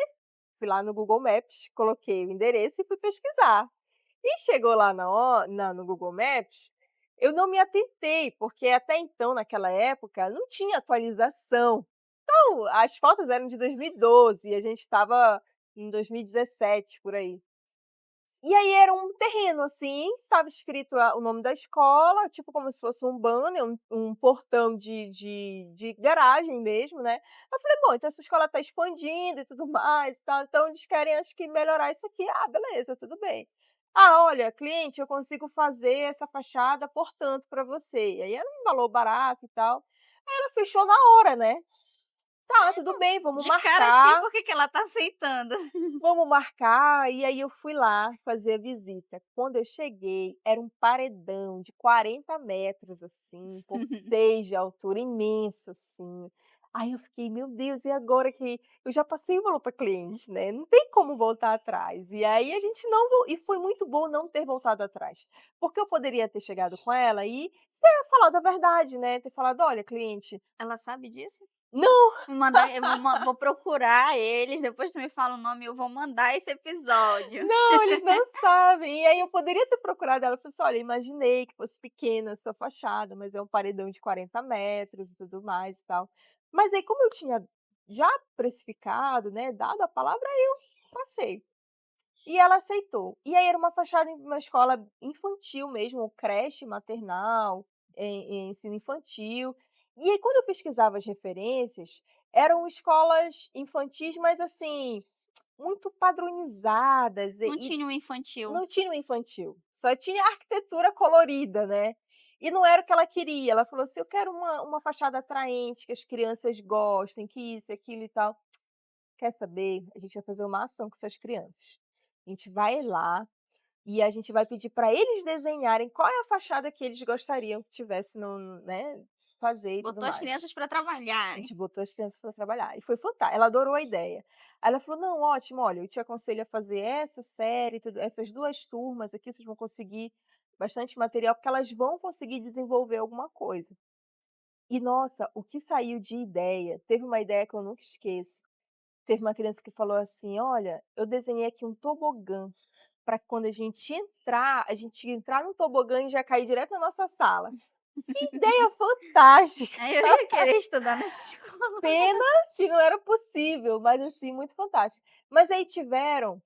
Fui lá no Google Maps, coloquei o endereço e fui pesquisar. E chegou lá no Google Maps, eu não me atentei, porque até então, naquela época, não tinha atualização. Então, as fotos eram de 2012 e a gente estava em 2017, por aí. E aí era um terreno, assim, estava escrito o nome da escola, tipo como se fosse um banner, um portão de garagem mesmo, né. Eu falei: "Bom, então essa escola está expandindo e tudo mais e tal, então eles querem acho que melhorar isso aqui". Ah, beleza, tudo bem. "Ah, olha, cliente, eu consigo fazer essa fachada por tanto para você". E aí era um valor barato e tal. Aí ela fechou na hora, né. "Tá, tudo bem, vamos De cara assim, marcar". por que que ela tá aceitando? Vamos marcar, e aí eu fui lá fazer a visita. Quando eu cheguei, era um paredão de 40 metros, assim, por 6 de altura, imenso, assim. Aí eu fiquei: "Meu Deus, e agora que eu já passei o valor para cliente, né, não tem como voltar atrás". E aí a gente não vo e foi muito bom não ter voltado atrás, porque eu poderia ter chegado com ela e ter falado a verdade, né, ter falado: "Olha, cliente". Ela sabe disso? Não. Vou procurar eles, depois tu me fala o nome, eu vou mandar esse episódio. Não, eles não sabem. E aí eu poderia ter procurado ela, e falei assim: "Olha, imaginei que fosse pequena a sua fachada, mas é um paredão de 40 metros e tudo mais e tal". Mas aí como eu tinha já precificado, né, dado a palavra, aí eu passei. E ela aceitou. E aí era uma fachada em uma escola infantil mesmo, creche maternal, ensino infantil. E aí quando eu pesquisava as referências, eram escolas infantis, mas assim, muito padronizadas Não e tinha um infantil. não tinha o infantil, só tinha arquitetura colorida, né. E não era o que ela queria, ela falou assim: "Eu quero uma fachada atraente, que as crianças gostem, que isso e aquilo e tal". Quer saber? A gente vai fazer uma ação com essas crianças. A gente vai lá e a gente vai pedir para eles desenharem qual é a fachada que eles gostariam que tivesse no né, fazer e tudo Botou as mais. crianças para A trabalharem. gente botou as crianças para trabalhar e foi fantástico. Ela adorou a ideia. Aí ela falou: "Não, ótimo, olha, eu te aconselho a fazer essa série, tudo essas 2 turmas aqui, vocês vão conseguir bastante material, porque elas vão conseguir desenvolver alguma coisa". E nossa, o que saiu de ideia, teve uma ideia que eu nunca esqueço. Teve uma criança que falou assim: "Olha, eu desenhei aqui um tobogã, para quando a gente entrar no tobogã e já cair direto na nossa sala". Que ideia fantástica! Aí eu ia querer estudar nessa escola. Pena que não era possível, mas assim, muito fantástico. Mas aí tiveram,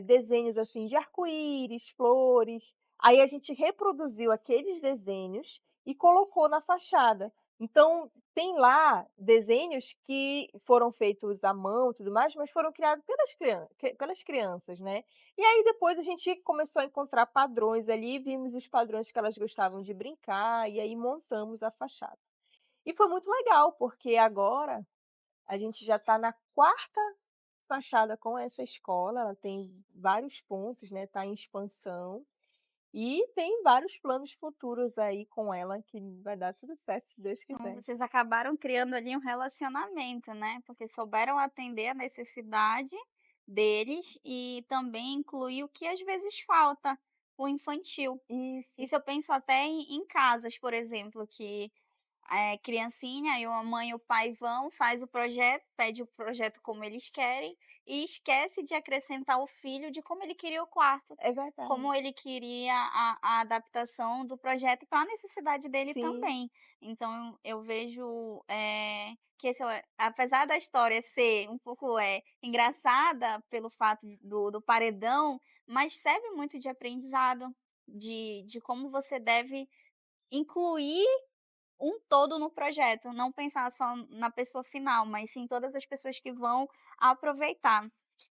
desenhos, assim, de arco-íris, flores, aí a gente reproduziu aqueles desenhos e colocou na fachada. Então, tem lá desenhos que foram feitos à mão e tudo mais, mas foram criados pelas crianças, né. E aí depois a gente começou a encontrar padrões ali, vimos os padrões que elas gostavam de brincar, e aí montamos a fachada. E foi muito legal, porque agora a gente já está na quarta fachada com essa escola, ela tem vários pontos, né, está em expansão, e tem vários planos futuros aí com ela que vai dar tudo certo se Deus Então quiser. vocês acabaram criando ali um relacionamento, né, porque souberam atender a necessidade deles e também incluir o que às vezes falta, o infantil. Isso. Isso eu penso até em casas, por exemplo, que criancinha, aí a mãe e o pai vão, faz o projeto, pede o projeto como eles querem e esquece de acrescentar o filho de como ele queria o quarto, É verdade. como ele queria a adaptação do projeto para a necessidade dele Sim, também. Então eu vejo, que esse apesar da história ser um pouco, engraçada pelo fato do paredão, mas serve muito de aprendizado, de como você deve incluir um todo no projeto, não pensar só na pessoa final, mas sim todas as pessoas que vão aproveitar.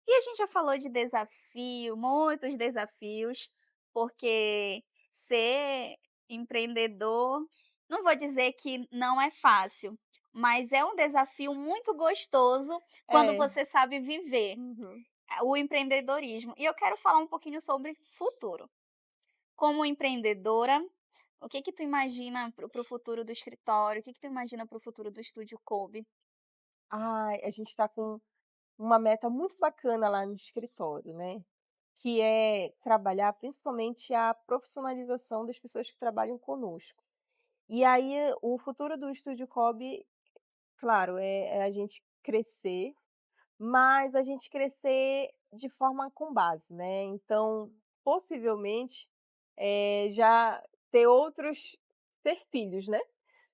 E a gente já falou de desafio, muitos desafios, porque ser empreendedor, não vou dizer que não é fácil, mas é um desafio muito gostoso quando é. você sabe viver Uhum. o empreendedorismo. E eu quero falar um pouquinho sobre futuro. Como empreendedora, o que que tu imagina para o futuro do escritório? O que que tu imagina para o futuro do estúdio Kobe? Ai, a gente está com uma meta muito bacana lá no escritório, né, que é trabalhar principalmente a profissionalização das pessoas que trabalham conosco. E aí o futuro do Estúdio Kobe, claro, é a gente crescer, mas a gente crescer de forma com base, né, então, possivelmente, já ter filhos, né,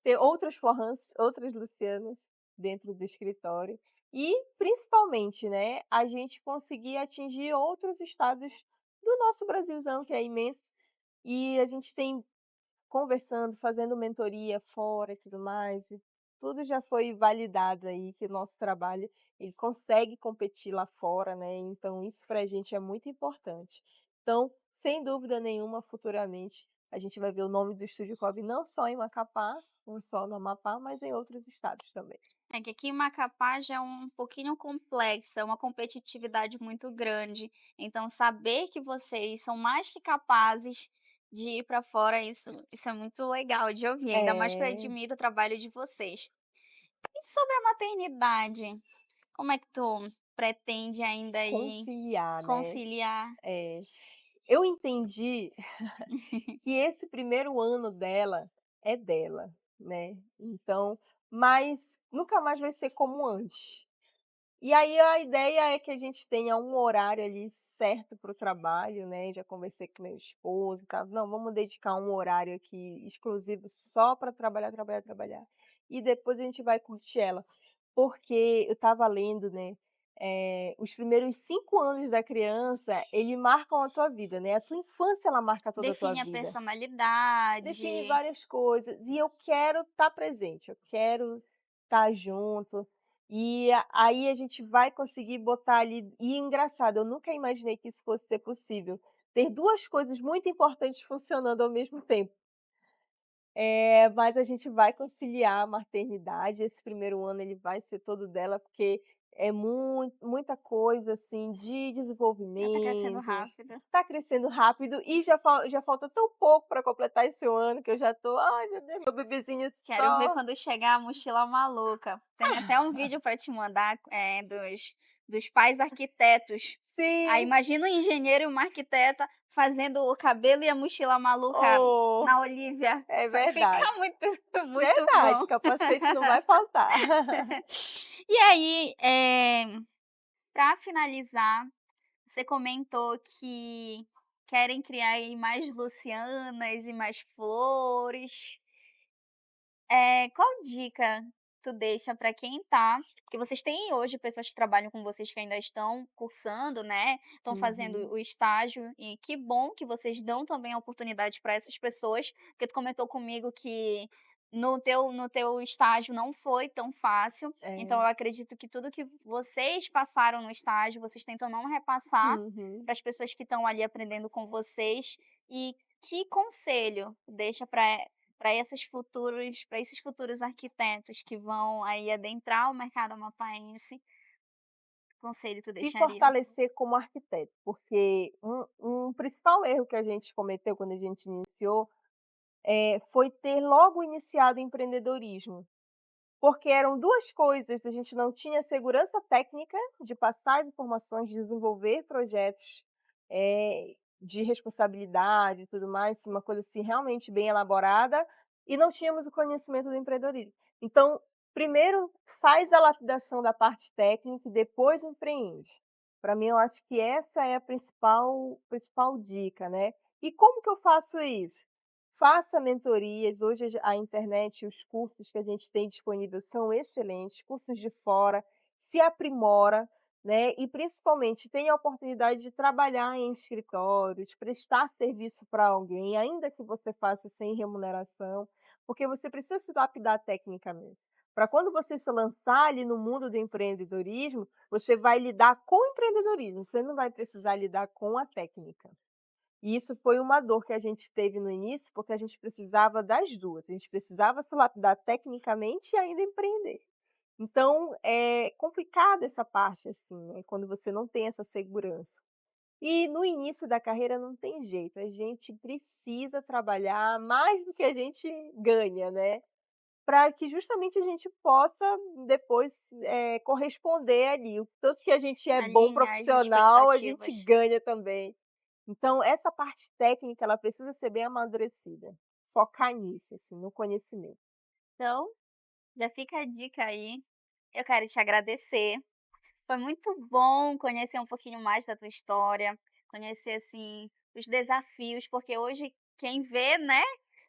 ter outras Forrans, outras Lucianas dentro do escritório e, principalmente, né, a gente conseguir atingir outros estados do nosso Brasilzão, que é imenso, e a gente tem conversando, fazendo mentoria fora e tudo mais, e tudo já foi validado aí que o nosso trabalho, ele consegue competir lá fora, né, então isso para a gente é muito importante. Então, sem dúvida nenhuma, futuramente, a gente vai ver o nome do Estúdio Cobb não só em Macapá, não só no Amapá, mas em outros estados também. É que aqui em Macapá já é um pouquinho complexo, é uma competitividade muito grande. Então, saber que vocês são mais que capazes de ir para fora, isso é muito legal de ouvir, ainda mais que eu É, admiro o trabalho de vocês. E sobre a maternidade, como é que tu pretende ainda aí conciliar, né. conciliar? É, eu entendi que esse primeiro ano dela é dela, né, então mas nunca mais vai ser como antes. E aí a ideia é que a gente tenha um horário ali certo para o trabalho, né, já conversei com meu esposo e tal, "Não, vamos dedicar um horário aqui exclusivo só para trabalhar, trabalhar, trabalhar, e depois a gente vai curtir ela". Porque eu estava lendo, né, os primeiros 5 anos da criança, ele marcam a tua vida, né, a tua infância ela marca toda a tua Define a vida. Define personalidade. várias coisas, e eu quero estar presente, eu quero estar junto, e aí a gente vai conseguir botar ali e é engraçado, eu nunca imaginei que isso fosse ser possível, ter 2 coisas muito importantes funcionando ao mesmo tempo. Mas a gente vai conciliar a maternidade, esse primeiro ano ele vai ser todo dela, porque é muita coisa, assim, de Ela tá crescendo desenvolvimento, rápido. tá crescendo rápido e já falta tão pouco para completar esse ano que eu já tô: "Ai meu Deus, meu bebezinho Quero ver só". quando chegar a mochila maluca. Tem até um vídeo para te mandar, dos pais arquitetos. Aí Sim, imagina um engenheiro e uma arquiteta fazendo o cabelo e a mochila maluca oh, na Olivia. é Fica verdade. muito, muito Verdade, bom. capacete não vai faltar. E aí, pra finalizar, você comentou que querem criar aí mais Lucianas e mais flores. Qual dica tu deixa para quem tá porque vocês têm hoje pessoas que trabalham com vocês que ainda estão cursando, né, estão fazendo Uhum. o estágio e que bom que vocês dão também a oportunidade para essas pessoas, porque tu comentou comigo que no teu estágio não foi tão fácil, então eu É. acredito que tudo que vocês passaram no estágio, vocês tentam não repassar Uhum. para as pessoas que estão ali aprendendo com vocês. E que conselho deixa para esses futuros arquitetos que vão aí adentrar o mercado amapaense, que conselho tu Se deixaria? fortalecer como arquiteto, porque um principal erro que a gente cometeu quando a gente iniciou, foi ter logo iniciado o empreendedorismo. Porque eram 2 coisas, a gente não tinha segurança técnica de passar as informações, de desenvolver projetos, de responsabilidade e tudo mais, uma coisa assim realmente bem elaborada, e não tínhamos o conhecimento do empreendedorismo. Então, primeiro faz a lapidação da parte técnica e depois empreende. Para mim eu acho que essa é a principal dica, né. E como que eu faço isso? Faça mentorias, hoje a internet e os cursos que a gente tem disponível são excelentes, cursos de fora, se aprimora, né, e principalmente tenha a oportunidade de trabalhar em escritórios, prestar serviço para alguém, ainda que você faça sem remuneração, porque você precisa se lapidar tecnicamente. Para quando você se lançar ali no mundo do empreendedorismo, você vai lidar com o empreendedorismo, você não vai precisar lidar com a técnica. E isso foi uma dor que a gente teve no início, porque a gente precisava das 2, a gente precisava se lapidar tecnicamente e ainda empreender. Então, é complicada essa parte, assim, né, quando você não tem essa segurança. E no início da carreira não tem jeito, a gente precisa trabalhar mais do que a gente ganha, né, para que justamente a gente possa depois, corresponder ali, o tanto que a gente é bom Alinhar as profissional, a gente expectativas. ganha também. Então essa parte técnica, ela precisa ser bem amadurecida, focar nisso, assim, no conhecimento. Então, já fica a dica aí. Eu quero te agradecer. Foi muito bom conhecer um pouquinho mais da tua história, conhecer, assim, os desafios, porque hoje quem vê, né,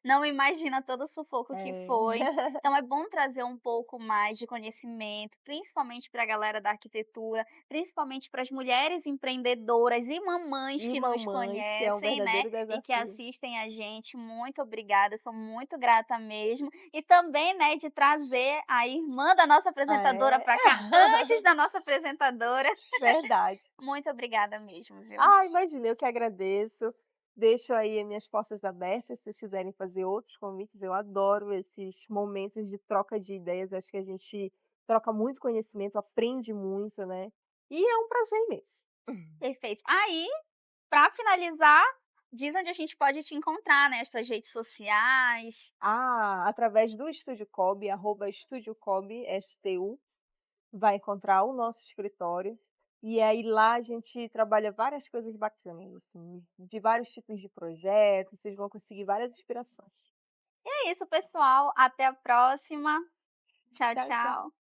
não imagina todo o sufoco que É. foi. Então é bom trazer um pouco mais de conhecimento, principalmente para a galera da arquitetura, principalmente para as mulheres empreendedoras e mamães E que nos mamães, que é um conhecem, né, verdadeiro e que desafio. assistem a gente. Muito obrigada, sou muito grata mesmo. E também, né, de trazer a irmã da nossa Ah, apresentadora é? para cá, antes da nossa apresentadora. Verdade. Muito obrigada mesmo, viu. Ah, imagina, eu que agradeço. Deixo aí as minhas portas abertas, se vocês quiserem fazer outros convites, eu adoro esses momentos de troca de ideias, acho que a gente troca muito conhecimento, aprende muito, né, e é um prazer imenso. Perfeito. Aí, para finalizar, diz onde a gente pode te encontrar, né, as tuas redes sociais. Ah, através do Estúdio Cobb, @Estúdio Cobb, STU, vai encontrar o nosso escritório, e aí lá a gente trabalha várias coisas bacanas, assim, de vários tipos de projetos, vocês vão conseguir várias inspirações. É isso, pessoal, até a próxima. Tchau, Tchau, tchau. tchau.